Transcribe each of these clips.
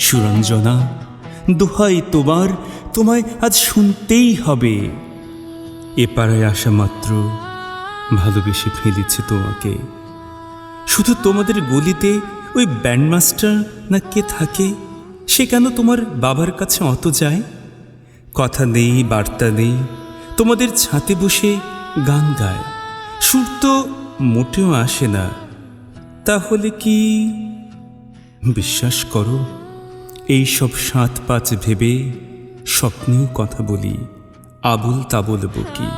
সুরঞ্জনা, দোহাই তোমার, তোমায় আজ শুনতেই হবে। এ পাড়ায় আসা মাত্র ভালোবেসে ফেলেছে তোমাকে। শুধু তোমাদের গলিতে ওই ব্যান্ডমাস্টার না কে থাকে, সে কেন তোমার বাবার কাছে অত যায়? কথা নেই, বার্তা নেই, তোমাদের ছাতে বসে গান গায়, সুর তো মোটেও আসে না। তাহলে কি বিশ্বাস করো, এই সব ৭-৫ ভেবে স্বপ্নেও কথা বলি, আবুল তাবুল বকি।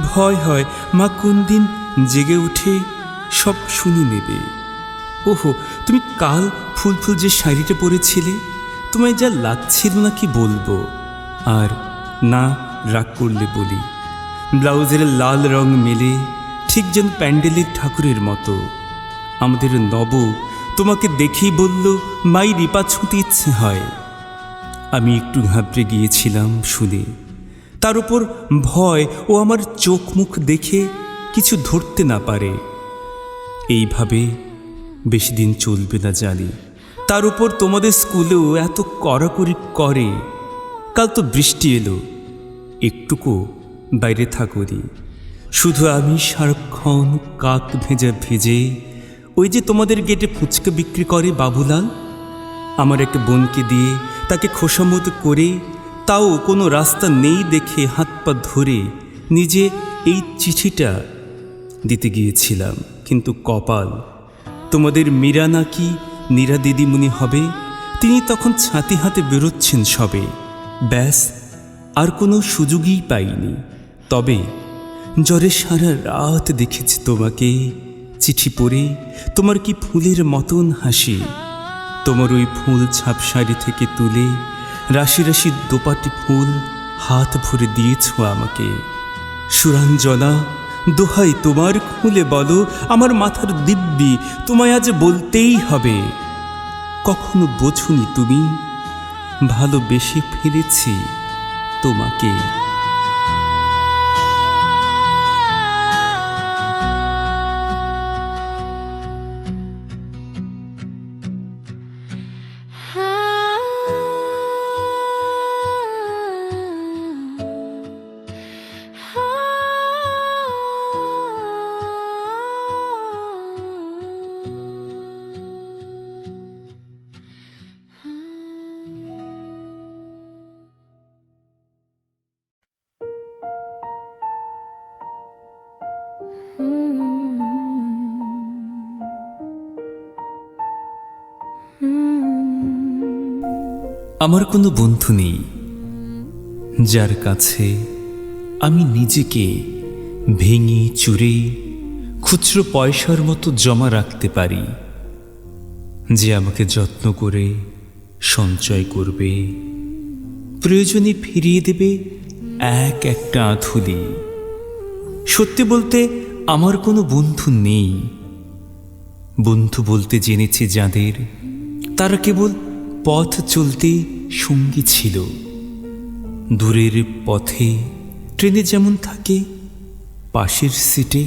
ভয় হয় মা কোন দিন জেগে উঠে সব শুনে নেবে। ওহো, তুমি কাল ফুল ফুল যে শাড়িটা পরেছিলে, তোমায় যা লাগছিল না কি বলবো। আর না, রাগ করলে বলি, ব্লাউজের লাল রং মেলে ঠিক যেন প্যান্ডেলের ঠাকুরের মতো। আমাদের নব তোমাকে দেখেই বলল, মাই রিপা ছুঁতে ইচ্ছে হয়। আমি একটু ঘাবড়ে গিয়েছিলাম শুনে। তার উপর ভয়, ও আমার চোখ মুখ দেখে কিছু ধরতে না পারে। এইভাবে বেশি দিন চলবে না জানি। তার উপর তোমাদের স্কুলেও এত কড়াকড়ি করে। কাল তো বৃষ্টি এলো, একটুকু বাইরে থাকোনি। শুধু আমি সারাক্ষণ কাক ভেজা ভেজে, ওই যে তোমাদের গেটে ফুচকা বিক্রি করে বাবুলাল, আমার এক বোনকে দিয়ে তাকে খোসামত করে, তাও কোনো রাস্তা নেই দেখে হাত পা ধরে নিজে এই চিঠিটা দিতে গিয়েছিলাম। কিন্তু কপাল, তোমাদের মীরা নাকি নীরা দিদিমণি হবে, তিনি তখন ছাতি হাতে বেরোচ্ছেন সবে। ব্যাস, আর কোনো সুযোগই পাইনি। তবে জ্বরে সারা রাত দেখেছি তোমাকে, চিঠি পড়ে তোমার কি ফুলের মতন হাসি। তোমার ওই ফুল ছাপ শাড়ি থেকে তুলে রাশি রাশি দোপাটি ফুল হাত ভরে দিয়েছ আমাকে। সুরঞ্জনা, দোহাই তোমার, খুলে বলো, আমার মাথার দিব্যি, তোমায় আজ বলতেই হবে। কখনো বোঝনি তুমি, ভালোবেসে ফেলেছি তোমাকে। আমার কোনো বন্ধু নেই যার কাছে আমি নিজেকে ভেঙে চুরে খুচরো পয়সার মতো জমা রাখতে পারি, যে আমাকে যত্ন করে সঞ্চয় করবে, প্রয়োজনে ফিরিয়ে দেবে এক একটা আঁধুলি। সত্যি বলতে আমার কোনো বন্ধু নেই। বন্ধু বলতে জেনেছি যাদের, তারা কেবল পথ চলতে সঙ্গী ছিল। দূরের পথে ট্রেনে যেমন থাকে পাশের সিটে,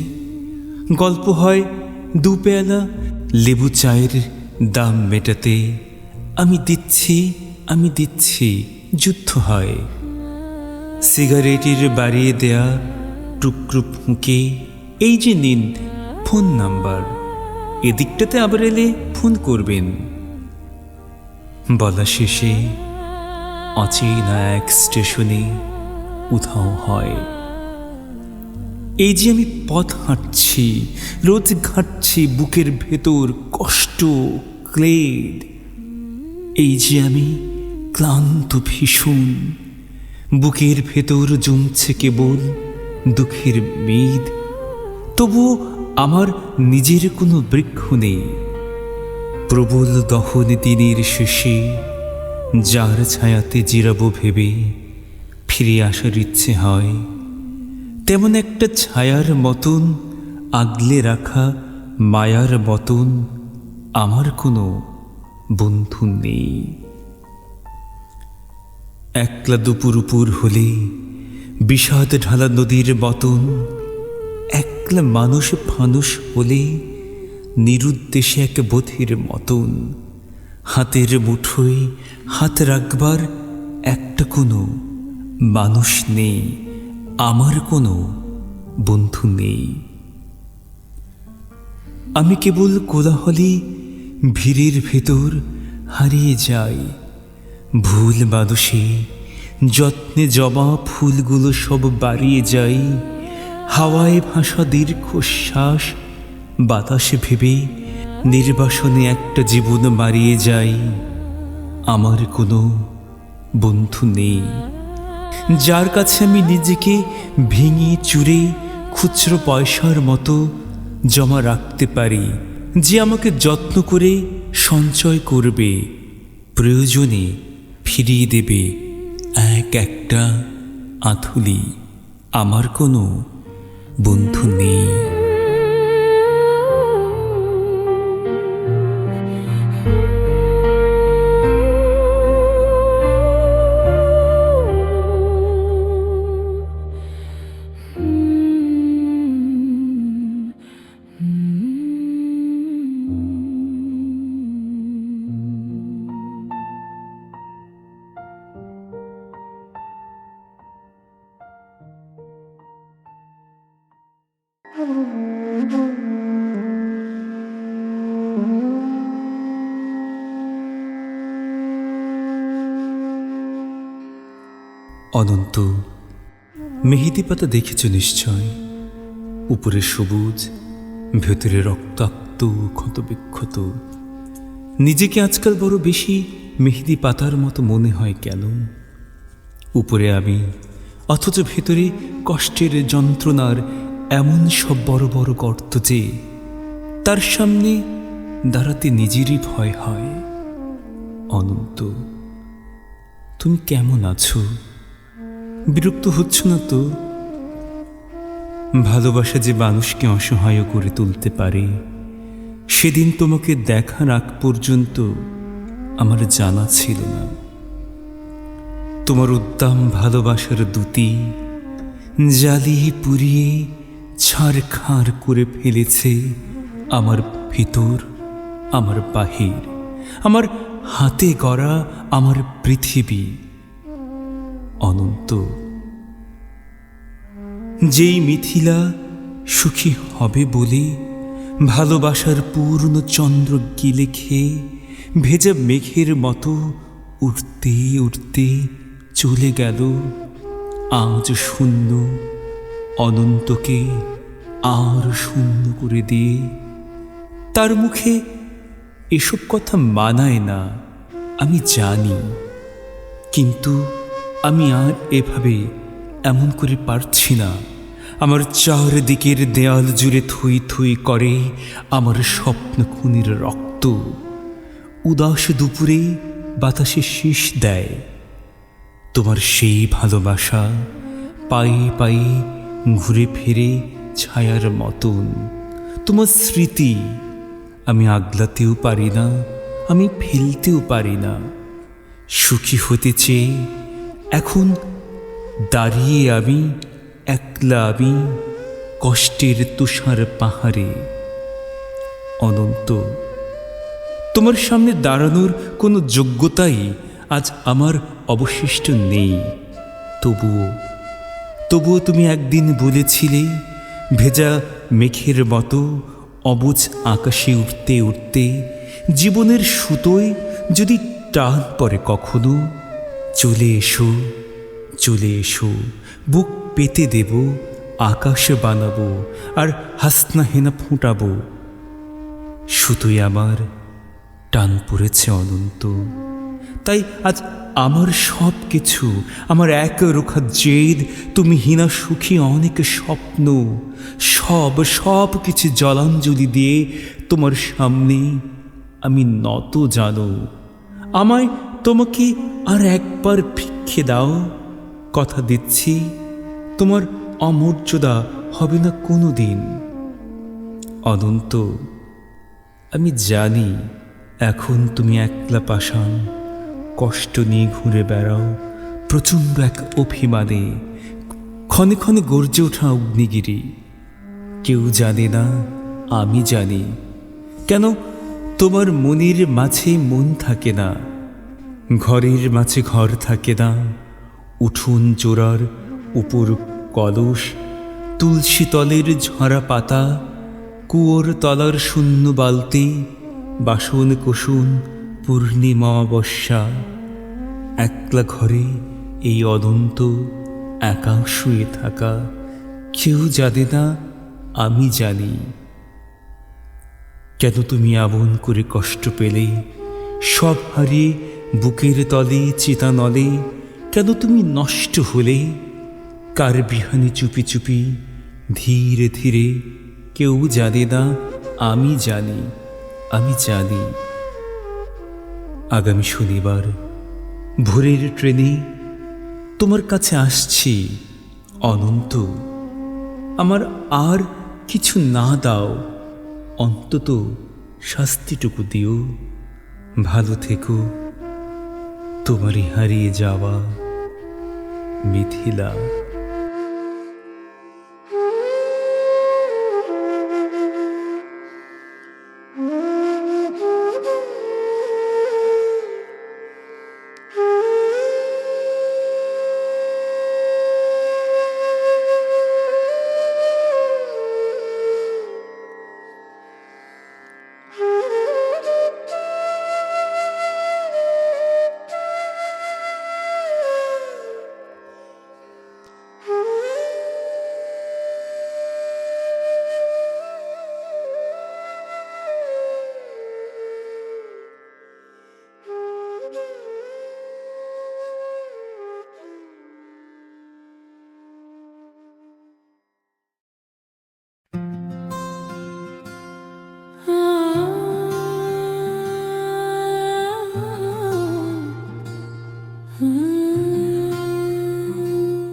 গল্প হয় দু পেয়ালা লেবু চায়ের দাম মেটাতে, আমি দিচ্ছি, যুদ্ধ হয়। সিগারেটের বাড়িয়ে দেয়া টুকরো ফুঁকে, এই যে নিন ফোন নাম্বার, এদিকটাতে আবার এলে ফোন করবেন। বলা শেষে অচেনা এক স্টেশনে উধাও হয়। এই যে আমি পথ হাঁটছি, রোজ ঘাঁটছি বুকের ভেতর কষ্ট, ক্লেদ। এই যে আমি ক্লান্ত ভীষণ, বুকের ভেতর জমছে কেবল দুঃখের মেদ। তবুও আমার নিজের কোনো বৃক্ষ নেই। প্রবল দহন দিনের শেষে যার ছায়াতে জিরাবো ভেবে ফিরে আসার ইচ্ছে হয়, তেমন একটা ছায়ার মতন আগলে রাখা মায়ার মতন আমার কোনো বন্ধু নেই। একলা দুপুর হলে বিষাদ ঢালা নদীর মতন, একলা মানুষ ফানুষ হলে নিরুদ্দেশে এক বধির মতন হাতের মুঠোয় হাত রাখবার একটা কোনো মানুষ নেই, আমার কোনো বন্ধু নেই। আমি কেবল কোলাহলে ভিড়ের ভেতর হারিয়ে যাই, ভুল বাদসে যত্নে জমা ফুলগুলো সব বাড়িয়ে যাই। হাওয়ায় ভাসা দীর্ঘশ্বাস বাতাসে ভেবে নির্বাসনে একটা জীবন মারিয়ে যাই। আমার কোনো বন্ধু নেই, যার কাছে আমি নিজেকে ভেঙে চুরে খুচরো পয়সার মতো জমা রাখতে পারি, যে আমাকে যত্ন করে সঞ্চয় করবে, প্রয়োজনে ফিরিয়ে দেবে এক একটা আঁথুলি। আমার কোনো বন্ধু নেই। অনন্ত মেহেদি পাতা দেখেছ নিশ্চয়, উপরে সবুজ, ভেতরে রক্তাক্ত ক্ষতবিক্ষত। নিজেকে আজকাল বড় বেশি মেহেদি পাতার মতো মনে হয় কেন? উপরে আমি, অথচ ভেতরে কষ্টের যন্ত্রণার এমন সব বড় বড় গর্ত যে তার সামনে দাঁড়াতে নিজেরই ভয় হয়। অনন্ত, তুমি কেমন আছো? বিরক্ত হচ্ছ না তো? ভালোবাসা যে মানুষকে অসহায় করে তুলতে পারে, সেদিন তোমাকে দেখার আগ পর্যন্ত আমার জানা ছিল না। তোমার উদ্দাম ভালোবাসার দুটি জ্বালিয়ে পুড়িয়ে ছাড়খাড় করে ফেলেছে আমার ভিতর, আমার বাহির, আমার হাতে গড়া আমার পৃথিবী। অনন্ত, যেই মিথিলা সুখী হবে বলে ভালোবাসার পূর্ণ চন্দ্র গিলে খেয়ে ভেজা মেঘের মতো উঠতে উঠতে চলে গেল, আজ শূন্য অনন্তকে আর শূন্য করে দিয়ে। তার মুখে এসব কথা মানায় না, আমি জানি, কিন্তু আমি আর এভাবে এমন করে পারছি না। আমার চারদিকের দেয়াল জুড়ে থুই থুই করে আমার স্বপ্ন খুনির রক্ত। উদাস দুপুরে বাতাসে শীষ দেয় তোমার সেই ভালোবাসা, পায়ে পায়ে ঘুরে ফিরে ছায়ার মতন। তোমার স্মৃতি আমি আগলাতেও পারি না, আমি ফেলতেও পারি না। সুখী হতে চেয়ে এখন দাঁড়িয়ে আমি একলা, আমি কষ্টের তুষার পাহাড়ে। অনন্ত, তোমার সামনে দাঁড়ানোর কোনো যোগ্যতাই আজ আমার অবশিষ্ট নেই। তবুও তুমি একদিন বলেছিলে, ভেজা মেঘের মতো অবুঝ আকাশে উঠতে উঠতে জীবনের সুতোয় যদি টান পড়ে কখনো, চলে এসো, চলে এসো, বুক পেতে দেব, আকাশ বানাবো আর হাসনা হেনা ফুটাবো। সুতোই আমার টান পড়েছে অনন্ত, তাই আজ আমার সব কিছু, আমার এক রোখা জেদ, তুমি হীনা সুখী অনেক স্বপ্ন, সব কিছু জলাঞ্জলি দিয়ে তোমার সামনে আমি নত। জানো, আমায় তোমাকে আর একবার ভিক্ষে দাও, কথা দিচ্ছি তোমার অমর্যাদা হবে না কোনো দিন। অনন্ত, আমি জানি এখন তুমি একলা পাষাণ, কষ্ট নিয়ে ঘুরে বেড়াও প্রচণ্ড এক অভিমানে, ক্ষণে ক্ষণে গর্জে ওঠা অগ্নিগিরি। কেউ জানে না, আমি জানি। কেন তোমার মনের মাঝে মন থাকে না, ঘরের মাঝে ঘর থাকে না, উঠোন জোড়ার উপর কলস, তুলসী তলের ঝরা পাতা, কুয়োর তলার শূন্য বালতি, বাসন কোসুন পূর্ণিমা অমাবস্যা। একলা ঘরে এই অনন্ত একা শুয়ে থাকা, কেউ জানে না, আমি জানি। কেন তুমি এমন করে কষ্ট পেলে, সব হারিয়ে বুকের তলে চিতানলে? কেন তুমি নষ্ট হলে, কার বিহানে চুপি চুপি, ধীরে ধীরে? কেউ জানে না, আমি জানি, আমি জানি। আগামী শনিবার ভোরের ট্রেনে তোমার কাছে আসছি অনন্ত। আমার আর কিছু না দাও, অন্তত শাস্তিটুকু দিও। ভালো থেকো, তোমারই হারিয়ে যাওয়া মিথিলা।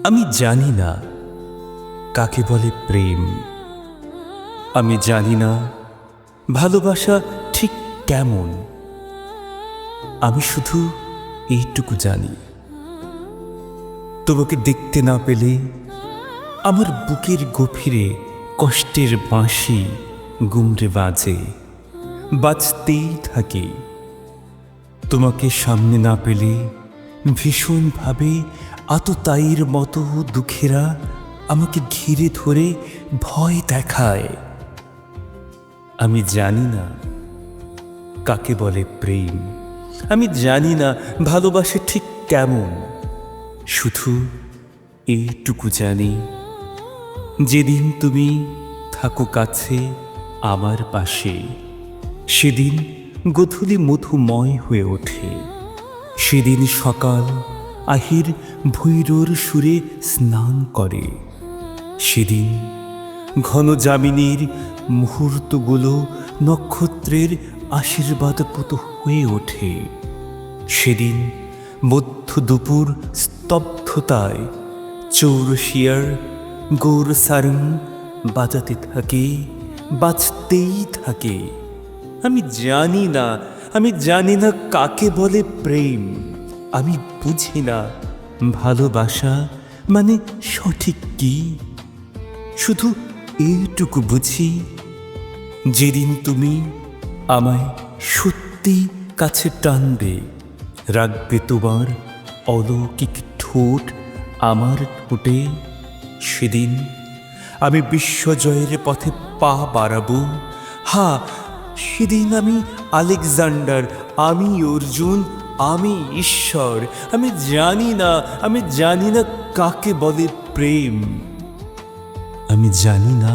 আমি জানি না কাকে বলে প্রেম, আমি জানি না ভালোবাসা ঠিক কেমন। আমি শুধু এইটুকু জানি, তোমাকে দেখতে না পেলে আমার বুকের গভীরে কষ্টের বাঁশি গুমরে বাজে, বাজতেই থাকে। তোমাকে সামনে না পেলে ভীষণভাবে আততায়ীর মতো দুঃখেরা আমাকে ঘিরে ধরে ভয় দেখায়। আমি জানি না কাকে বলে প্রেম, আমি জানি না ভালোবাসা ঠিক কেমন। শুধু এইটুকু জানি, যেদিন তুমি থাকো কাছে আমার পাশে, সেদিন গোধূলি মধুময় হয়ে ওঠে। সেদিন সকাল আহির ভৈরর সুরে স্নান করে। সেদিন ঘন যামিনীর মুহূর্তগুলো নক্ষত্রের আশীর্বাদপুত হয়ে ওঠে। সেদিন মধ্য দুপুর স্তব্ধতায় চৌরসিয়ার গৌর সারং বাজাতে থাকে, বাজতেই থাকে। আমি জানি না, আমি জানি না কাকে বলে প্রেম, আমি বুঝি না ভালোবাসা মানে সঠিক কি। শুধু এইটুকু বুঝি, যেদিন তুমি আমায় সত্যি কাছে টানবে, রাখবে তোমার অলৌকিক ঠোঁট আমার ঠোঁটে, সেদিন আমি বিশ্বজয়ের পথে পা বাড়াবো। হ্যাঁ, সেদিন আমি আলেকজান্ডার, আমি অর্জুন, আমি ঈশ্বর। আমি জানি না, আমি জানি না কাকে বলে প্রেম, আমি জানি না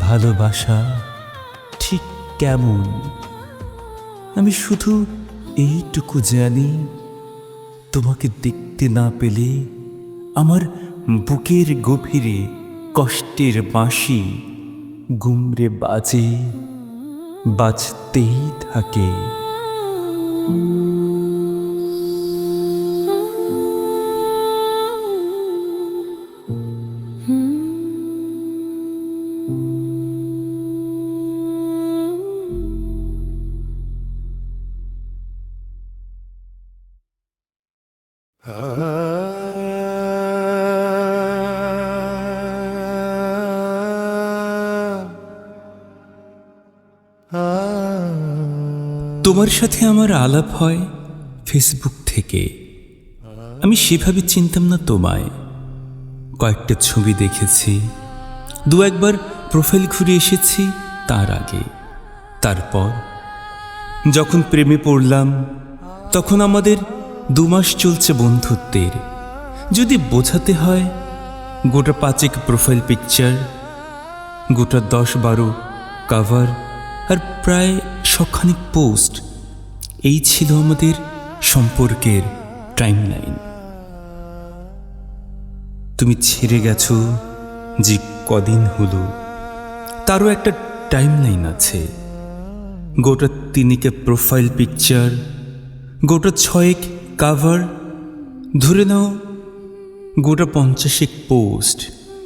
ভালোবাসা ঠিক কেমন। আমি শুধু এইটুকু জানি, তোমাকে দেখতে না পেলে আমার বুকের গভীরে কষ্টের বাঁশি গুমরে বাজে, বাজতেই থাকে। ah তোমার সাথে আমার আলাপ হয় ফেসবুক থেকে। আমি সেভাবে চিনতাম না তোমায়। কয়েকটা ছবি দেখেছি, দু একবার প্রোফাইল ঘুরে এসেছি তার আগে। তারপর যখন প্রেমে পড়লাম তখন আমাদের 2 মাস চলছে বন্ধুত্বের। যদি বোঝাতে হয়, গোটা 5 প্রোফাইল পিকচার, গোটা 10-12 কভার আর প্রায় শখানিক পোস্ট, এই ছিল আমাদের সম্পর্কের টাইমলাইন। তুমি ছেড়ে গেছো যে কদিন হলো, তারও একটা টাইমলাইন আছে। গোটা 3 প্রোফাইল পিকচার, গোটা 6 কভার, ধরে নাও গোটা 50 পোস্ট।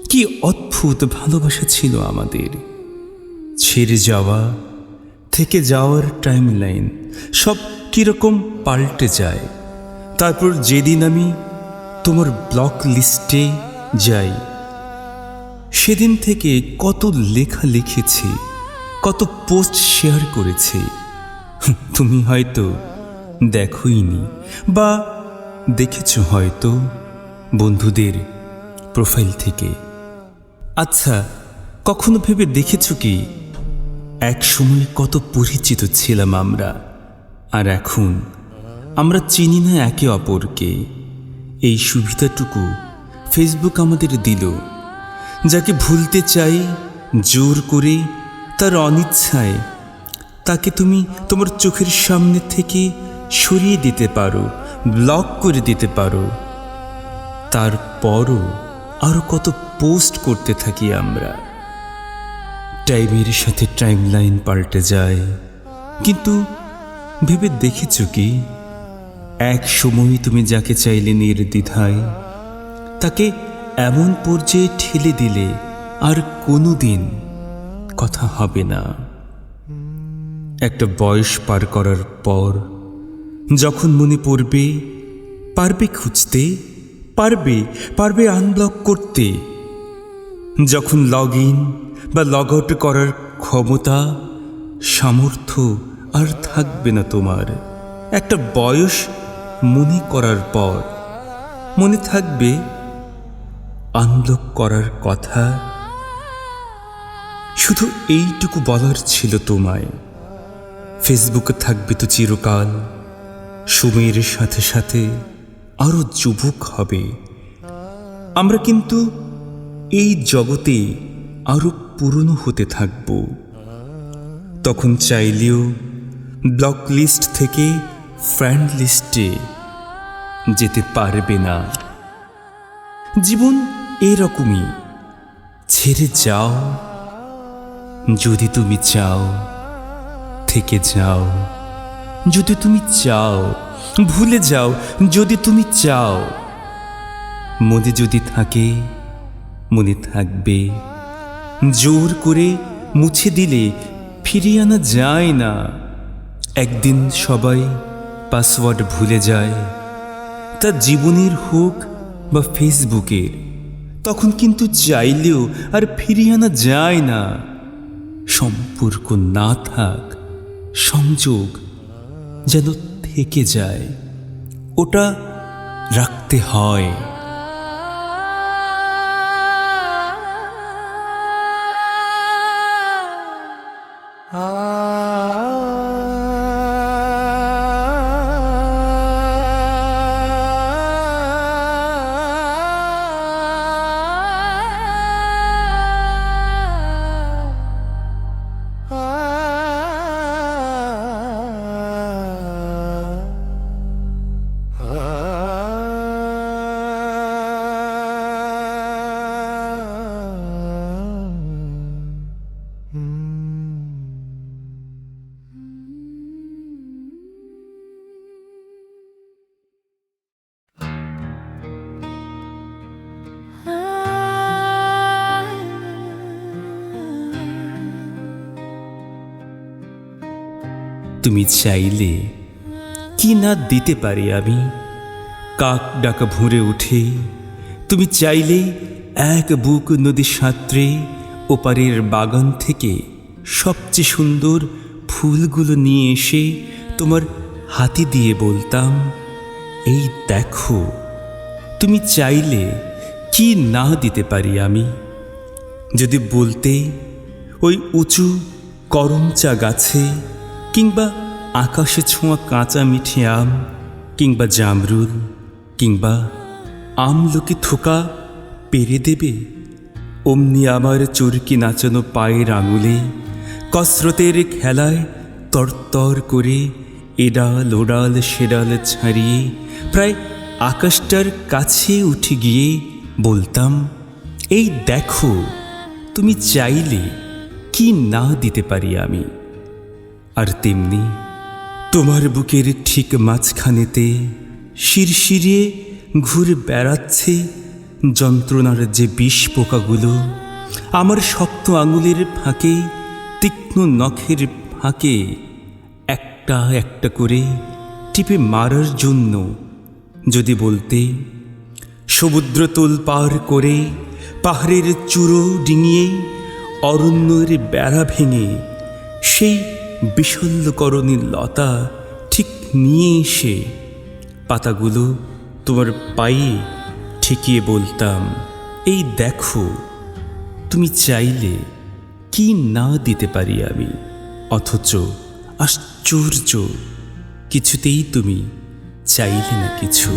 কি অদ্ভুত ভালোবাসা ছিল আমাদের। ছেড়ে যাওয়া থেকে যাওয়ার টাইমলাইন সব কিরকম পাল্টে যায়। তারপর যেদিন আমি তোমার ব্লক লিস্টে যাই, সেদিন থেকে কত লেখা লিখেছি, কত পোস্ট শেয়ার করেছি। তুমি হয়তো দেখোইনি, বা দেখেছো হয়তো বন্ধুদের প্রোফাইল থেকে। আচ্ছা, কখনো ভেবে দেখেছো কি, এক সময় কত পরিচিত ছিলাম আমরা, আর এখন আমরা চিনি না একে অপরকে। এই সুবিধাটুকু ফেসবুক আমাদের দিল। যাকে ভুলতে চাই জোর করে, তার অনিচ্ছায় তাকে তুমি তোমার চোখের সামনে থেকে সরিয়ে দিতে পারো, ব্লক করে দিতে পারো। তারপরও আরও কত পোস্ট করতে থাকি আমরা। টাইমের সাথে টাইমলাইন পাল্টে যায়, কিন্তু ভেবে দেখেছ কি, এক সময় তুমি যাকে চাইলে নির্দ্বিধায়, তাকে এমন পর্যায়ে ঠেলে দিলে আর কোনোদিন কথা হবে না। একটা বয়স পার করার পর যখন মনে পড়বে, পারবে খুঁজতে, পারবে আনব্লক করতে। যখন লগ ইন বা লগ আউট করার ক্ষমতা, সামর্থ্য আর থাকবে না তোমার, একটা বয়স মনে করার পর মনে থাকবে আনব্লক করার কথা। শুধু এইটুকু বলার ছিল তোমায়, ফেসবুকে থাকবে তো চিরকাল, সময়ের সাথে সাথে আরো যুবক হবে আমরা, কিন্তু এই জগতে আরো পুরনো হতে থাকব। তখন চাইলেও ব্লক লিস্ট থেকে ফ্রেন্ড লিস্টে যেতে পারবে না। জীবন এরকমই, ছেড়ে যাও যদি তুমি চাও, থেকে যাও যদি তুমি চাও, ভুলে যাও যদি তুমি চাও। মনে যদি থাকে মনে থাকবে, জোর করে মুছে দিলে ফিরিয়ে আনা যায় না। একদিন সবাই পাসওয়ার্ড ভুলে যায়, তা জীবনের হোক বা ফেসবুকের, তখন কিন্তু চাইলেও আর ফিরিয়ে আনা যায় না। সম্পর্ক না থাক, সংযোগ যেন থেকে যায়, ওটা রাখতে হয়। তুমি চাইলে কি না দিতে পারি আমি, কাক ডাকা ভুঁড়ে উঠে। তুমি চাইলে এক বুক নদী সাঁতরে ওপারের বাগান থেকে সবচেয়ে সুন্দর ফুলগুলো নিয়ে এসে তোমার হাতি দিয়ে বলতাম, এই দেখো, তুমি চাইলে কি না দিতে পারি আমি। যদি বলতে ওই উঁচু করমচা গাছে, কিংবা আকাশে ছোঁয়া কাঁচা মিঠে আম, কিংবা জামরুল, কিংবা আমলকি থোকা পেরে দেবে, অমনি আমার চরকি নাচানো পায়ের আঙুলে কসরতের খেলায় তরতর করে এডাল ওডাল সেডাল ছাড়িয়ে প্রায় আকাশটার কাছে উঠে গিয়ে বলতাম, এই দেখো, তুমি চাইলে কি না দিতে পারি আমি। আর তেমনি তোমার বুকের ঠিক মাঝখানেতে শিরশিরিয়ে ঘুরে বেড়াচ্ছে যন্ত্রণার যে বিষ পোকাগুলো আমার শক্ত আঙুলের ফাঁকে, তীক্ষ্ণ নখের ফাঁকে একটা একটা করে টিপে মারার জন্য। যদি বলতে সমুদ্র তোল পার করে পাহাড়ের চূড়ো ডিঙিয়ে অরণ্যের বেড়া ভেঙে সেই বিশল্যকরণী লতা ঠিক নিয়ে এসে পাতাগুলো তোমার পায়ে ঠেকিয়ে বলতাম, এই দেখো, তুমি চাইলে কি না দিতে পারি আমি। অথচ আশ্চর্য, কিছুতেই তুমি চাইলে না কিছু।